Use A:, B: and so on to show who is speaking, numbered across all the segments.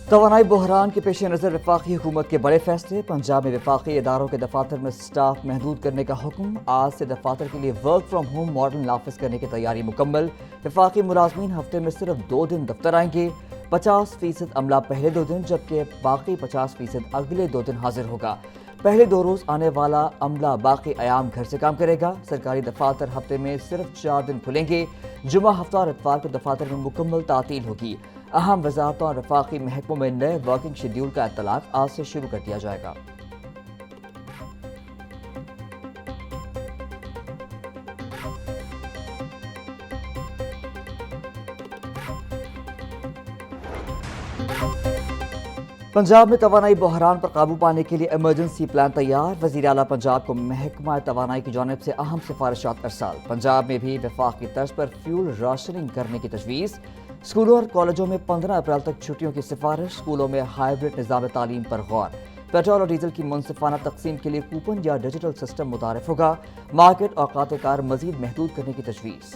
A: توانائی بحران کے پیش نظر وفاقی حکومت کے بڑے فیصلے۔ پنجاب میں وفاقی اداروں کے دفاتر میں سٹاف محدود کرنے کا حکم۔ آج سے دفاتر کے لیے ورک فرام ہوم ماڈل نافذ کرنے کی تیاری مکمل۔ وفاقی ملازمین ہفتے میں صرف 2 دن دفتر آئیں گے۔ 50% عملہ پہلے 2 دن جبکہ باقی 50% اگلے 2 دن حاضر ہوگا۔ پہلے 2 روز آنے والا عملہ باقی ایام گھر سے کام کرے گا۔ سرکاری دفاتر ہفتے میں صرف 4 دن کھلیں گے۔ جمعہ ہفتہ اور اتوار کو دفاتر میں مکمل تعطیل ہوگی۔ اہم وزارتوں اور وفاقی محکموں میں نئے ورکنگ شیڈیول کا اطلاق آج سے شروع کر دیا جائے گا۔ پنجاب میں توانائی بحران پر قابو پانے کے لیے ایمرجنسی پلان تیار۔ وزیر اعلیٰ پنجاب کو محکمہ توانائی کی جانب سے اہم سفارشات ارسال۔ پنجاب میں بھی وفاق کی طرز پر فیول راشننگ کرنے کی تجویز۔ اسکولوں اور کالجوں میں 15 اپریل تک چھٹیوں کی سفارش۔ اسکولوں میں ہائبرڈ نظام تعلیم پر غور۔ پیٹرول اور ڈیزل کی منصفانہ تقسیم کے لیے کوپن یا ڈیجیٹل سسٹم متعارف ہوگا۔ مارکیٹ اوقات کار مزید محدود کرنے کی تجویز۔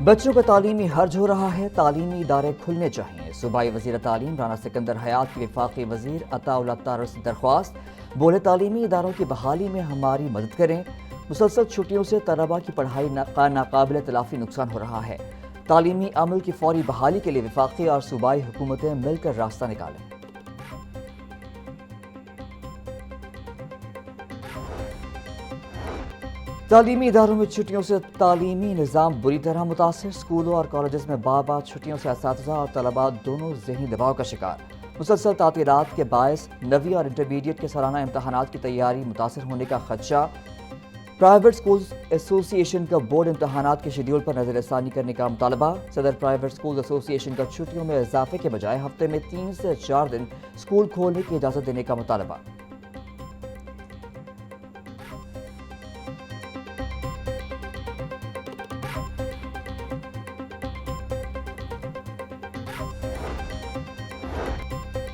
A: بچوں کا تعلیمی حرج ہو رہا ہے، تعلیمی ادارے کھلنے چاہیے۔ صوبائی وزیر تعلیم رانا سکندر حیات کی وفاقی وزیر عطا اللہ طاہر سے درخواست۔ بولے تعلیمی اداروں کی بحالی میں ہماری مدد کریں۔ مسلسل چھٹیوں سے طلباء کی پڑھائی کا ناقابل تلافی نقصان ہو رہا ہے۔ تعلیمی عمل کی فوری بحالی کے لیے وفاقی اور صوبائی حکومتیں مل کر راستہ نکالیں۔ تعلیمی اداروں میں چھٹیوں سے تعلیمی نظام بری طرح متاثر۔ اسکولوں اور کالجز میں بار چھٹیوں سے اساتذہ اور طلباء دونوں ذہنی دباؤ کا شکار۔ مسلسل تعطیلات کے باعث نویں اور انٹرمیڈیٹ کے سالانہ امتحانات کی تیاری متاثر ہونے کا خدشہ۔ پرائیویٹ اسکولز ایسوسی ایشن کا بورڈ امتحانات کے شیڈیول پر نظر ثانی کرنے کا مطالبہ۔ صدر پرائیویٹ اسکولز ایسوسی ایشن کا چھٹیوں میں اضافے کے بجائے ہفتے میں 3 سے 4 دن اسکول کھولنے کی اجازت دینے کا مطالبہ۔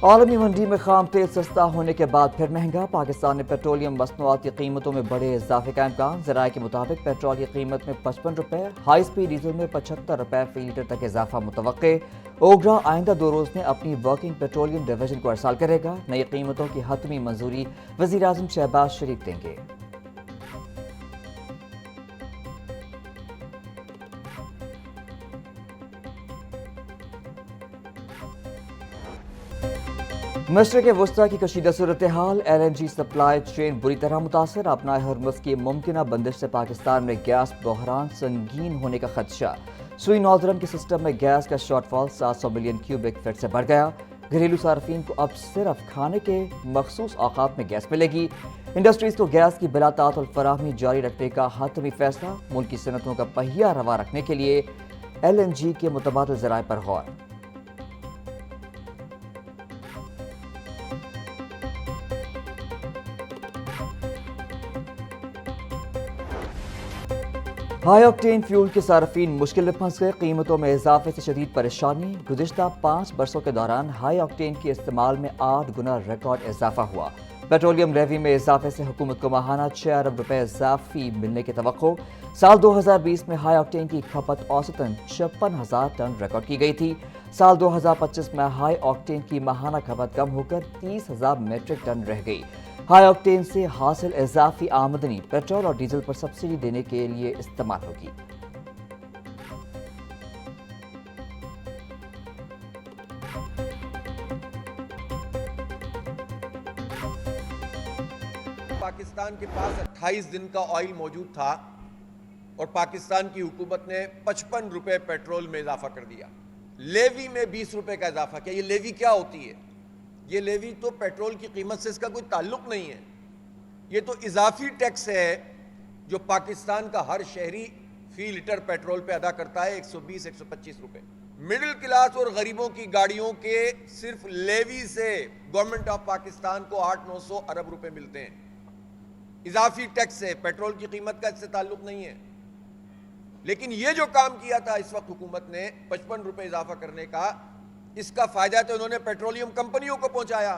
A: عالمی منڈی میں خام تیل سستا ہونے کے بعد پھر مہنگا۔ پاکستان میں پیٹرولیم مصنوعات کی قیمتوں میں بڑے اضافے کا امکان۔ ذرائع کے مطابق پیٹرول کی قیمت میں 55 روپے، ہائی سپیڈ ڈیزل میں 75 روپے فی لیٹر تک اضافہ متوقع۔ اوگرا آئندہ 2 روز میں اپنی ورکنگ پیٹرولیم ڈویژن کو ارسال کرے گا۔ نئی قیمتوں کی حتمی منظوری وزیر اعظم شہباز شریف دیں گے۔ مشرق وسطی کی کشیدہ صورتحال۔ LNG سپلائی چین بری طرح متاثر۔ اپنائے ہرمز کی ممکنہ بندش سے پاکستان میں گیس بحران سنگین ہونے کا خدشہ۔ سوئی نوردرن کے سسٹم میں گیس کا شارٹ فال 700 ملین کیوبک فٹ سے بڑھ گیا۔ گھریلو صارفین کو اب صرف کھانے کے مخصوص اوقات میں گیس ملے گی۔ انڈسٹریز کو گیس کی بلا تعطل فراہمی جاری رکھنے کا حتمی فیصلہ۔ ملکی صنعتوں کا پہیہ روا رکھنے کے لیے LNG کے متبادل ذرائع پر غور۔ ہائی آکٹین فیول کے صارفین مشکل میں پھنس گئے۔ قیمتوں میں اضافے سے شدید پریشانی۔ گزشتہ 5 برسوں کے دوران ہائی آکٹین کے استعمال میں 8 گنا ریکارڈ اضافہ ہوا۔ پیٹرولیم لیوی میں اضافے سے حکومت کو ماہانہ 6 ارب روپے اضافی ملنے کی توقع۔ سال 2020 میں ہائی آکٹین کی کھپت اوسطاً 56,000 ٹن ریکارڈ کی گئی تھی۔ سال 2025 میں ہائی آکٹین کی ماہانہ کھپت کم ہو کر 30,000 میٹرک ٹن رہ گئی۔ ہائی آکٹین سے حاصل اضافی آمدنی پیٹرول اور ڈیزل پر سبسڈی دینے کے لیے استعمال ہوگی۔
B: پاکستان کے پاس 28 دن کا آئل موجود تھا اور پاکستان کی حکومت نے 55 روپے پیٹرول میں اضافہ کر دیا۔ لیوی میں 20 روپے کا اضافہ کیا۔ یہ لیوی کیا ہوتی ہے؟ یہ لیوی تو پیٹرول کی قیمت سے اس کا کوئی تعلق نہیں ہے۔ یہ تو اضافی ٹیکس ہے جو پاکستان کا ہر شہری فی لیٹر پیٹرول پہ ادا کرتا ہے 120-125 روپے۔ مڈل کلاس اور غریبوں کی گاڑیوں کے صرف لیوی سے گورنمنٹ آف پاکستان کو 800-900 ارب روپے ملتے ہیں۔ اضافی ٹیکس ہے، پیٹرول کی قیمت کا اس سے تعلق نہیں ہے۔ لیکن یہ جو کام کیا تھا اس وقت حکومت نے 55 روپے اضافہ کرنے کا، اس کا فائدہ تو انہوں نے پیٹرولیم کمپنیوں کو پہنچایا۔